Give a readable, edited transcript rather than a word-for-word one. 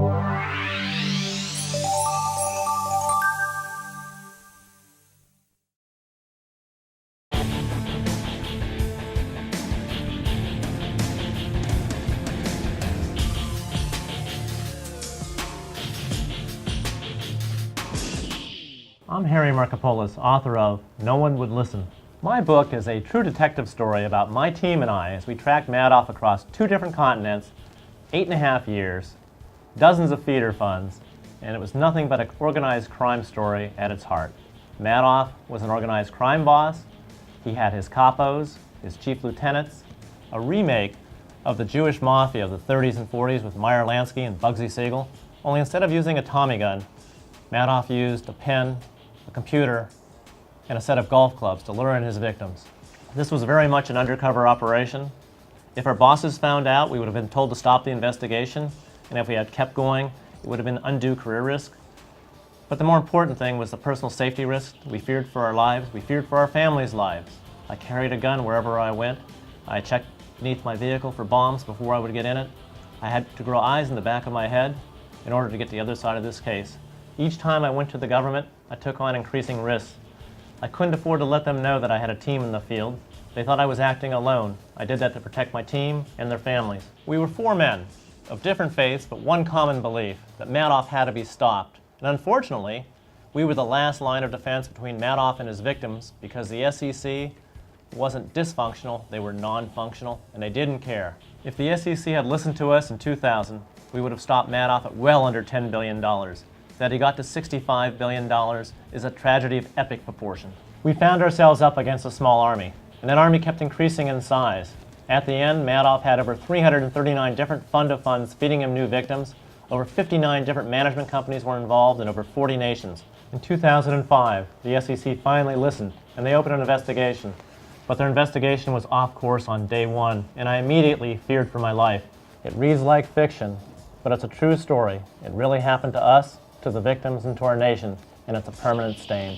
I'm Harry Markopolos, author of No One Would Listen. My book is a true detective story about my team and I as we tracked Madoff across 2 different continents, 8.5 years, dozens of feeder funds, and it was nothing but an organized crime story at its heart. Madoff was an organized crime boss. He had his capos, his chief lieutenants, a remake of the Jewish mafia of the 30s and 40s with Meyer Lansky and Bugsy Siegel, only instead of using a Tommy gun, Madoff used a pen, a computer, and a set of golf clubs to lure in his victims. This was very much an undercover operation. If our bosses found out, we would have been told to stop the investigation, and if we had kept going, it would have been undue career risk. But the more important thing was the personal safety risk. We feared for our lives, we feared for our families' lives. I carried a gun wherever I went. I checked beneath my vehicle for bombs before I would get in it. I had to grow eyes in the back of my head in order to get to the other side of this case. Each time I went to the government, I took on increasing risks. I couldn't afford to let them know that I had a team in the field. They thought I was acting alone. I did that to protect my team and their families. We were 4 men of different faiths, but one common belief, that Madoff had to be stopped. And unfortunately, we were the last line of defense between Madoff and his victims because the SEC wasn't dysfunctional, they were non-functional, and they didn't care. If the SEC had listened to us in 2000, we would have stopped Madoff at well under $10 billion. That he got to $65 billion is a tragedy of epic proportion. We found ourselves up against a small army, and that army kept increasing in size. At the end, Madoff had over 339 different fund of funds feeding him new victims. Over 59 different management companies were involved in over 40 nations. In 2005, the SEC finally listened, and they opened an investigation. But their investigation was off course on day 1, and I immediately feared for my life. It reads like fiction, but it's a true story. It really happened to us, to the victims, and to our nation, and it's a permanent stain.